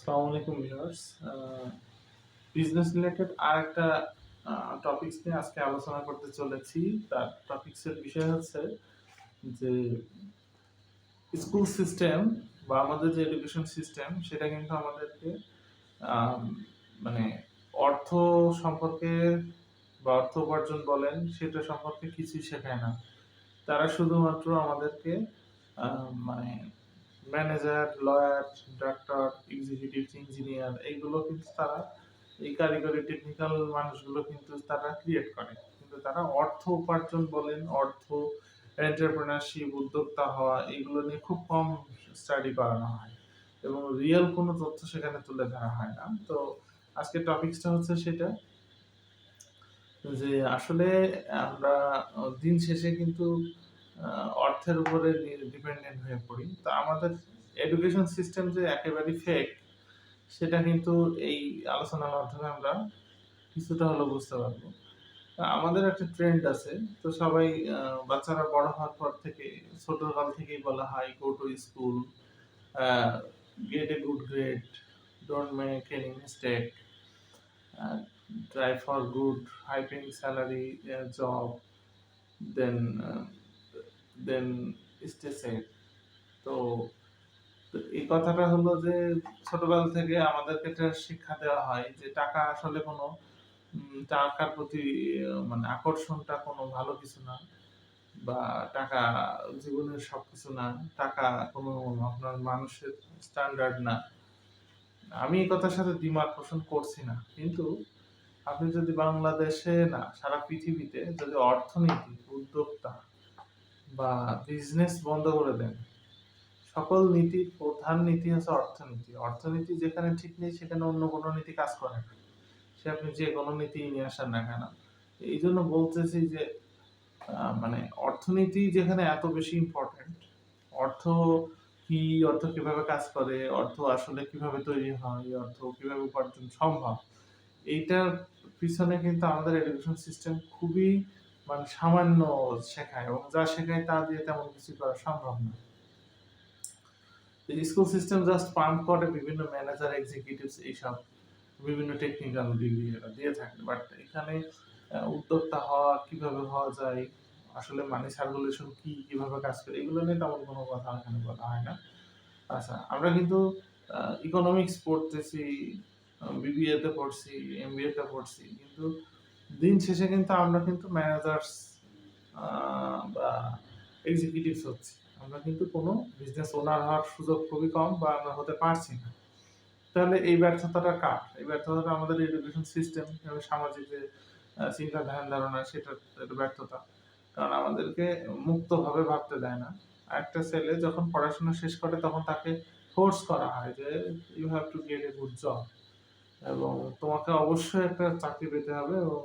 আসসালামু আলাইকুম viewers. Business related আরেকটা টপিকস নিয়ে আজকে আলোচনা করতে চলেছি। তার টপিকসের বিষয় হচ্ছে যে স্কুল সিস্টেম বা আমাদের যে এডুকেশন সিস্টেম সেটা কিন্তু আমাদেরকে আম মানে অর্থ সম্পর্কে বা অর্থ উপার্জন বলেন সেটা সম্পর্কে কিছুই শেখায় না। তারা শুধুমাত্র আমাদেরকে আ মানে manager, lawyer, doctor, executive engineer এইগুলো কিন্তু তারা এই কারিগরি টেকনিক্যাল মানুষগুলো কিন্তু তারা ক্রিয়েট করে। কিন্তু তারা অর্থ উপার্জন বলেন, অর্থ এন্টারপ্রেনারশিপ, উদ্যোক্তা হওয়া এগুলো নিয়ে খুব কম স্টাডি করানো হয়। এবং রিয়াল কোনো তথ্য সেখানে তুলে ধরা হয় না। তো আজকের টপিকসটা হচ্ছে সেটা যে আসলে আমরা দিন শেষে কিন্তু আ অর্থের উপরে ডিপেন্ডেন্ট হয়ে পড়ি। তো আমাদের এডুকেশন সিস্টেম যে একেবারেই ফেক সেটা কিন্তু এই আলোচনার মাধ্যমে আমরা কিছুটা হলেও বুঝতে পারবো। আমাদের একটা ট্রেন্ড আছে। তো সবাই বাচ্চারা বড় হওয়ার পর থেকে ছোটকাল থেকেই বলা হয়, "Go to school, get a good grade, don't make any mistake, uh, try for good high paying salary job, then then stay safe." তো তো এই কথাটা হলো যে ছোটবেলা থেকে আমাদেরকে একটা শিক্ষা দেওয়া হয় যে টাকা আসলে কোনো টাকার প্রতি মানে আকর্ষণটা কোনো ভালো কিছু না। বা টাকা জীবনের সবকিছু না। টাকা কোনো আপনার মানুষের স্ট্যান্ডার্ড না। আমি এই কথার সাথে দ্বিমত পোষণ করছি না। কিন্তু আপনি যদি বাংলাদেশে না সারা পৃথিবীতে যদি অর্থনীতি, উদ্যোক্তা বা বিজনেস বন্ধ করে দেন, সকল নীতির প্রধান নীতি হচ্ছে অর্থনীতি। অর্থনীতি যেখানে ঠিক নেই সেখানে অন্য কোনো নীতি কাজ করে না। সে আপনি যে কোনো নীতিই নিয়ে আসেন না কেন। এইজন্য বলতেছি যে মানে অর্থনীতি যেখানে এত বেশি ইম্পোর্টেন্ট, অর্থ কি, অর্থ কিভাবে কাজ করে, অর্থ আসলে কিভাবে তৈরি হয়, অর্থ কিভাবে উপার্জন সম্ভব, এইটার পিছনে কিন্তু আমাদের এডুকেশন সিস্টেম খুবই মানে সামান্য শেখায় এবং যা শেখায় তা দিয়ে তেমন কিছু করা সম্ভব না। স্কুল সিস্টেম জাস্ট পাম্প করে বিভিন্ন ম্যানেজার, এক্সিকিউটিভস এইসব বিভিন্ন টেকনিক্যাল ডিগ্রি এরা দিয়ে থাকে। বাট এখানে উদ্যোক্তা হওয়া, কিভাবে হওয়া যায়, আসলে মানি সার্কুলেশন কি, কিভাবে কাজ করে এগুলো নিয়ে তেমন কোনো কথা এখানে বলা হয় না। আচ্ছা, আমরা কিন্তু ইকোনমিক্স পড়তেছি, বিবিএ তে পড়ছি, এমবিএ তে পড়ছি। কিন্তু দিন শেষে কিন্তু আমরা কিন্তু ম্যানেজার্স আ বা এক্সিকিউটিভস হচ্ছি। আমরা কিন্তু কোনো বিজনেস ওনার হওয়ার সুযোগ খুবই কম বা আমরা হতে পারছি না। তাহলে এই ব্যর্থতাটা কার? এই ব্যর্থতাটা আমাদের এডুকেশন সিস্টেম এবং সামাজিক যে চিন্তা ধারণা সেটার একটা ব্যর্থতা। কারণ আমাদেরকে মুক্তভাবে ভাবতে দেয় না। একটা ছেলে যখন পড়াশোনা শেষ করে তখন তাকে ফোর্স করা হয় যে you have to get a good job এবং তোমাকে অবশ্যই একটা চাকরি পেতে হবে এবং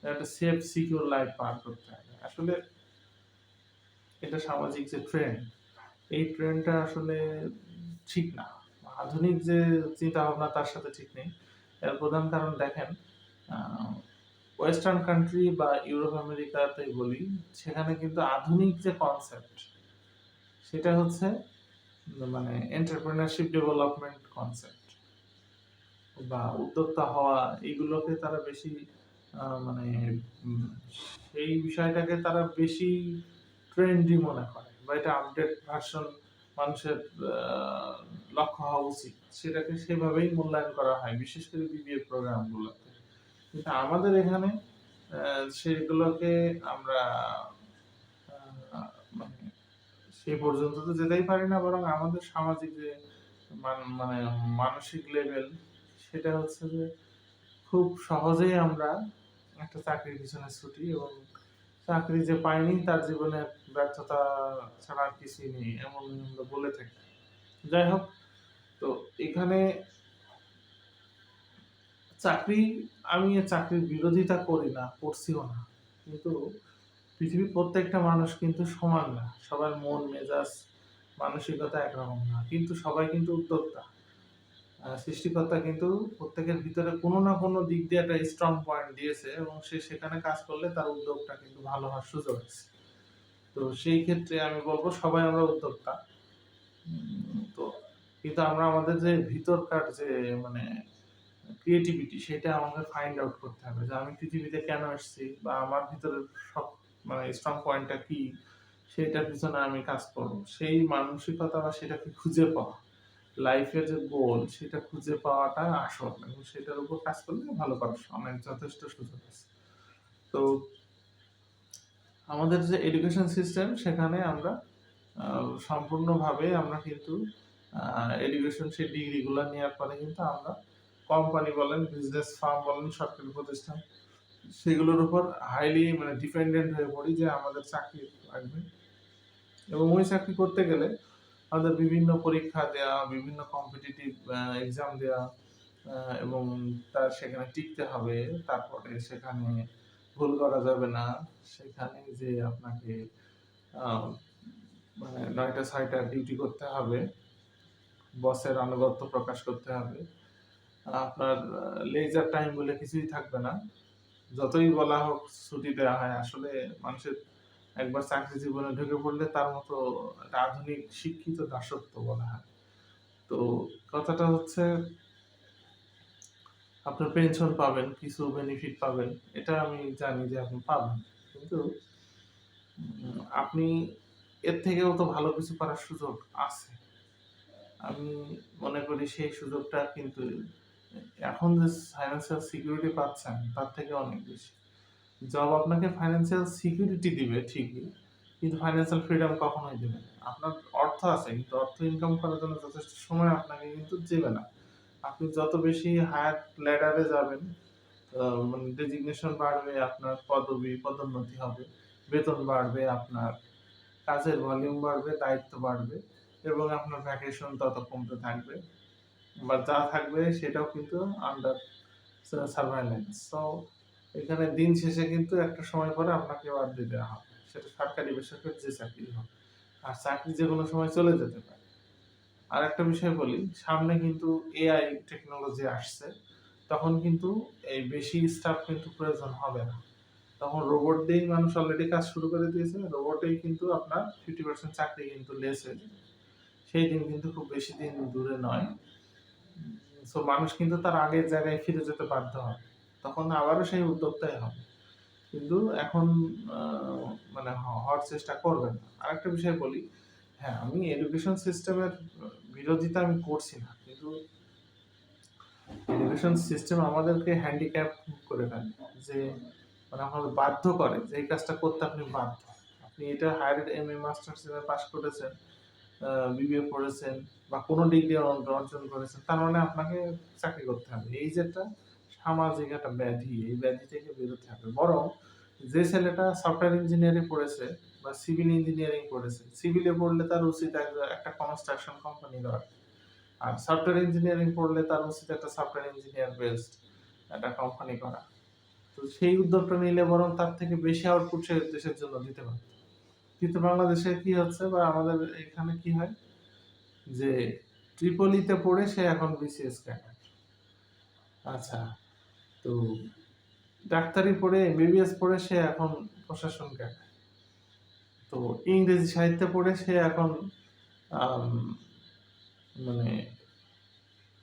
একটা সেফ সিকিউর লাইফ পার করতে হবে। আসলে এটা সামাজিক যে ট্রেন্ড, এই ট্রেন্ডটা আসলে ঠিক না। আধুনিক যে চিন্তাভাবনা তার সাথে ঠিক নেই। এর প্রধান কারণ দেখেন, আ ওয়েস্টার্ন কান্ট্রি বা ইউরোপ আমেরিকাতেই বলি, সেখানে কিন্তু আধুনিক যে কনসেপ্ট সেটা হচ্ছে মানে এন্টারপ্রেনারশিপ ডেভেলপমেন্ট কনসেপ্ট বা উদ্যোক্তা হওয়া এগুলোকে তারা বেশি মানে উম সেই বিষয়টাকে তারা বেশি ট্রেন্ডি মনে করে বা এটা আপডেট ভার্সন মানুষের আ লক্ষ্য হওয়া উচিত। সেটাকে সেভাবেই মূল্যায়ন করা হয়। বিশেষ করে বিবিএ প্রোগ্রামগুলোতে। কিন্তু আমাদের এখানে সেগুলোকে আমরা আ মানে সেই পর্যন্ত তো যেতেই পারি না বরং আমাদের সামাজিক যে মানে মানসিক লেভেল সেটা হচ্ছে যে খুব সহজেই আমরা একটা চাকরির পিছনে ছুটি এবং চাকরি যে পায়নি তার জীবনে ব্যর্থতা ছাড়া আর কিছুই নেই এমন আমরা বলে থাকি। যাই হোক, তো এখানে চাকরি আমি চাকরির বিরোধিতা করি না, করছিও না। কিন্তু পৃথিবীর প্রত্যেকটা মানুষ কিন্তু সমান না। সবার মন মেজাজ মানসিকতা একরকম না। কিন্তু সবাই কিন্তু উদ্যোক্তা। সৃষ্টিকর্তা কিন্তু প্রত্যেকের ভিতরে কোনো না কোনো দিক দিয়ে একটা স্ট্রং পয়েন্ট দিয়েছে এবং সে সেখানে কাজ করলে তার উদ্যোগটা কিন্তু ভালো হওয়ার সুযোগ আছে। তো সেই ক্ষেত্রে আমি বলব সবাই আমরা উদ্যোক্তা। তো কিন্তু আমরা আমাদের যে ভিতরকার যে মানে ক্রিয়েটিভিটি সেটা আমাকে ফাইন্ড আউট করতে হবে যে আমি পৃথিবীতে কেন এসেছি বা আমার ভিতরের সব মানে স্ট্রং পয়েন্টটা কি সেটার পিছনে আমি কাজ করব। সেই মানসিকতা বা সেটাকে খুঁজে পাওয়া, লাইফের যে গোল সেটা খুঁজে পাওয়াটা আসল এবং সেটার উপর কাজ করলে ভালো করার অনেক যথেষ্ট সুযোগ আছে। তো আমাদের যে এডুকেশন সিস্টেম সেখানে আমরা সম্পূর্ণভাবে আমরা কিন্তু এডুকেশন সেই ডিগ্রিগুলো নেওয়ার পরে কিন্তু আমরা কোম্পানি বলেন, বিজনেস ফার্ম বলেন, সরকারি প্রতিষ্ঠান সেগুলোর উপর হাইলি মানে ডিপেন্ডেন্ট হয়ে পড়ি যে আমাদের চাকরি লাগবে এবং ওই চাকরি করতে গেলে আমাদের বিভিন্ন পরীক্ষা দেওয়া, বিভিন্ন কম্পিটিটিভ এক্সাম দেওয়া এবং তার সেখানে টিকতে হবে। তারপরে সেখানে ভুল করা যাবে না। সেখানে যে আপনাকে আ মানে ৯ টা ৬ টা ডিউটি করতে হবে। বসের আনুগত্য প্রকাশ করতে হবে। আপনার লেজার টাইম বলে কিছুই থাকবে না। যতই বলা হোক ছুটি দেওয়া হয়, আসলে মানুষের একবার চাকরি জীবনে ঢুকে পড়লে তার মতো একটা আধুনিক শিক্ষিত দাসত্ব বলা হয়। তো কথাটা হচ্ছে আপনার পেনশন পাবেন, কিছু বেনিফিট পাবেন। এটা আমি জানি যে আপনি পাবেন। কিন্তু আপনি এর থেকেও তো ভালো কিছু করার সুযোগ আছে। আমি মনে করি সেই সুযোগটা কিন্তু এখন যে ফাইন্যান্সিয়াল সিকিউরিটি পাচ্ছেন তার থেকে অনেক বেশি। জব আপনাকে ফাইন্যান্সিয়াল সিকিউরিটি দিবে ঠিকই, কিন্তু ফাইন্যান্সিয়াল ফ্রিডম কখনোই দিবে না। আপনার অর্থ আছে কিন্তু অর্থ ইনকাম করার জন্য যথেষ্ট সময় আপনাকে কিন্তু দিবে না। আপনি যত বেশি হায়ার ল্যাডারে যাবেন, মানে ডেজিগনেশন বাড়বে, আপনার পদবি, পদোন্নতি হবে, বেতন বাড়বে, আপনার কাজের ভলিউম বাড়বে, দায়িত্ব বাড়বে এবং আপনার ভ্যাকেশন তত কমতে থাকবে। বা যা থাকবে সেটাও কিন্তু আন্ডার সার্ভাইলেন্স। সো এখানে দিন শেষে কিন্তু একটা সময় পরে আপনাকে বাদ দিয়ে দেওয়া হবে। সেটা সরকারি বেসরকারি যে চাকরি হোক। আর চাকরি যেকোনো সময় চলে যেতে পারে। আরেকটা বিষয় বলি, সামনে কিন্তু এআই টেকনোলজি আসছে। তখন কিন্তু এই বেশি স্টাফ কিন্তু প্রয়োজন হবে না। তখন রোবট দিয়েই মানুষ অলরেডি কাজ শুরু করে দিয়েছে। রোবটেই কিন্তু আপনার 50% চাকরি কিন্তু লেস হয়ে যাবে। সেই দিন কিন্তু খুব বেশি দিন দূরে নয়। সো মানুষ কিন্তু তার আগের জায়গায় ফিরে যেতে বাধ্য হয়। তখন আবারও সেই উদ্যোক্তাই হবে। কিন্তু এখন আ মানে হওয়ার চেষ্টা করবে না। আরেকটা বিষয় বলি, হ্যাঁ, আমি এডুকেশন সিস্টেমের বিরোধিতা আমি করছি না। কিন্তু এডুকেশন সিস্টেম আমাদেরকে হ্যান্ডিক্যাপ করে ফেলে। যে মানে আমাদের বাধ্য করে যে এই কাজটা করতে আপনি বাধ্য। আপনি এটা হায়ার এমএ মাস্টার্স এ পাস করেছেন, বিবিএ পড়েছেন বা কোনো ডিগ্রি অর্জন করেছেন। তার মানে আপনাকে চাকরি করতে হবে। এই যে একটা সামাজিক একটা ব্যাধি, এই ব্যাধি থেকে বেরোতে হবে। বরং যে ছেলেটা সফটওয়্যার ইঞ্জিনিয়ারিং পড়েছে বা সিভিল ইঞ্জিনিয়ারিং পড়েছে, সিভিলে পড়লে তার উচিত একটা কনস্ট্রাকশন কোম্পানি করা। আর সফটওয়্যার ইঞ্জিনিয়ারিং পড়লে তার উচিত একটা সফটওয়্যার ইঞ্জিনিয়ার বেসড একটা কোম্পানি করা। তো সেই উদ্যোগটা নিলে বরং তার থেকে বেশি আউটপুট সে দেশের জন্য দিতে পারে। কিন্তু বাংলাদেশে কি হচ্ছে বা আমাদের এখানে কি হয় যে ট্রিপলিতে পড়ে সে এখন বিসিএস ক্যাডার। আচ্ছা, তো ডাক্তারি পড়ে এমবিবিএস পড়ে সে এখন প্রশাসন ক্যাডার। তো ইংরেজি সাহিত্যে পড়ে সে এখন আম মানে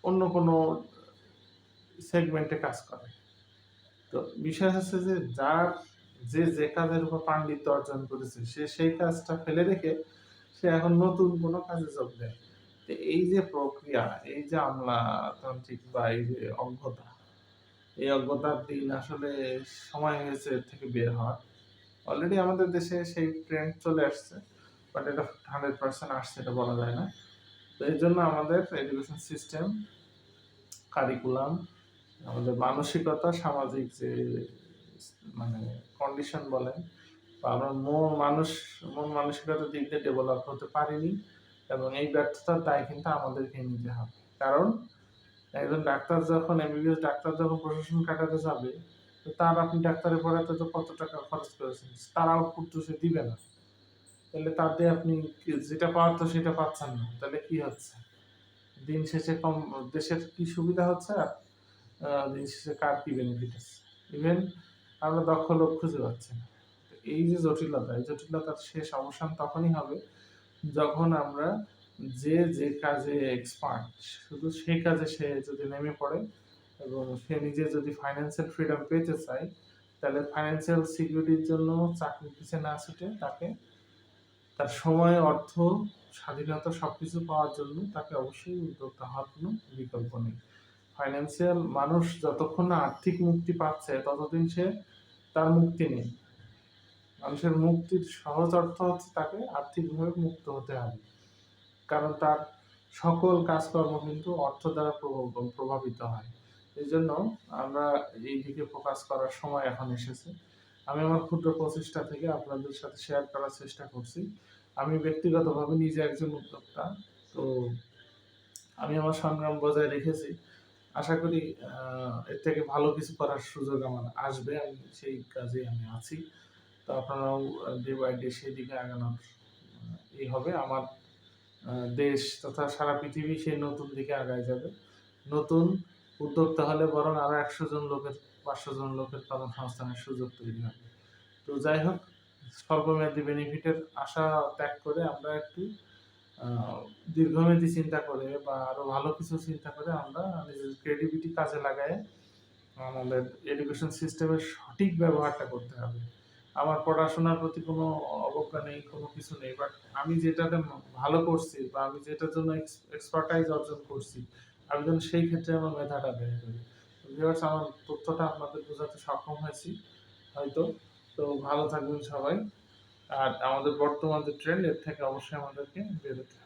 অন্য কোনো সেগমেন্টে কাজ করে। তো বিষয় হচ্ছে যে যার যে কাজের উপর পাণ্ডিত্য অর্জন করেছে সে সেই কাজটা ফেলে রেখে সে এখন নতুন কোনো কাজে যোগ দেয়। তো এই যে প্রক্রিয়া, এই যে আমলাতান্ত্রিক বা এই যে অজ্ঞতা, এই অজ্ঞতার দিন আসলে সময় হয়েছে এর থেকে বের হওয়ার। অলরেডি আমাদের দেশে সেই ট্রেন্ড চলে আসছে। বাট এটা 100% আসছে এটা বলা যায় না। তো এজন্য আমাদের এডুকেশন সিস্টেম, কারিকুলাম, আমাদের মানসিকতা, সামাজিক যে মানে কন্ডিশন বলেন বা আমরা মন মানসিকতার দিক দিয়ে ডেভেলপ হতে পারিনি এবং এই ব্যর্থতার দায় কিন্তু আমাদেরকেই নিতে হবে। কারণ একজন ডাক্তার যখন এমবিবিএস ডাক্তার যখন প্রশাসন কাটাতে যাবে, তো তার আপনি ডাক্তারি পড়াতে তো কত টাকা খরচ করেছেন, তার আউটপুট তো সে দিবে না। তাহলে তার দিয়ে আপনি যেটা পাওয়ার তো সেটা পাচ্ছেন না। তাহলে কি হচ্ছে? দিন শেষে দেশের কি সুবিধা হচ্ছে আর দিন শেষে কার কি বেনিফিট আছে? ইভেন আমরা দক্ষ লোক খুঁজে পাচ্ছি না। তো এই যে জটিলতা, এই জটিলতার শেষ অবসান তখনই হবে যখন আমরা যে কাজে এক্সপার্ট, শুধু সেই কাজে সে যদি নেমে পড়ে এবং সে নিজে যদি ফাইন্যান্সিয়াল ফ্রিডম পেতে চায়, তাহলে ফাইন্যান্সিয়াল সিকিউরিটির জন্য চাকরির পিছনে না ছুটে তাকে তার সময়, অর্থ, স্বাধীনতা সবকিছু পাওয়ার জন্য তাকে অবশ্যই উদ্যোক্তা হওয়ার কোনো বিকল্প নেই। ফাইন্যান্সিয়াল মানুষ যতক্ষণ না আর্থিক মুক্তি পাচ্ছে ততদিন সে তার মুক্তি নেই। মানুষের মুক্তির সহজ অর্থ হচ্ছে তাকে আর্থিকভাবে মুক্ত হতে হবে। কারণ তার সকল কাজকর্ম কিন্তু অর্থ দ্বারা প্রভাবিত হয়। এজন্য আমরা এই দিকে ফোকাস করার সময় এখন এসেছে। আমি আমার ক্ষুদ্র প্রচেষ্টা থেকে আপনাদের সাথে শেয়ার করার চেষ্টা করছি। আমি ব্যক্তিগতভাবে নিজে একজন উদ্যোক্তা। তো আমি আমার সংগ্রাম বজায় রেখেছি। আশা করি এর থেকে ভালো কিছু করার সুযোগ আমার আসবে। আমি সেই কাজেই আমি আছি। তো আপনারাও ডে বাই ডে সেদিকে আগানোর হবে। আমার দেশ তথা সারা পৃথিবী সেই নতুন দিকে আগায় যাবে। নতুন উদ্যোক্তা হলে বরং আরো ১০০ জন লোকের ৫০০ জন লোকের কর্মসংস্থানের সুযোগ তৈরি হবে। তো যাই হোক, স্বল্পমেয়াদী বেনিফিটের আশা ত্যাগ করে আমরা একটু আ দীর্ঘমেয়াদী চিন্তা করে বা আরো ভালো কিছু চিন্তা করে আমরা নিজেদের ক্রিয়েটিভিটি কাজে লাগায়ে আমাদের এডুকেশন সিস্টেমের সঠিক ব্যবহারটা করতে হবে। আমার পড়াশোনার প্রতি কোনো অবজ্ঞা নেই, কোনো কিছু নেই। বাট আমি যেটাতে ভালো করছি বা আমি যেটার জন্য এক্সপার্টাইজ অর্জন করছি, আমি যেন সেই ক্ষেত্রে আমার মেধাটা ব্যয় করি। ভিউয়ার্স, আমার তথ্যটা আপনাদের বোঝাতে সক্ষম হয়েছি হয়তো। তো ভালো থাকবেন সবাই। আর আমাদের বর্তমান যে ট্রেন্ড, এর থেকে অবশ্যই আমাদেরকে বেরোতে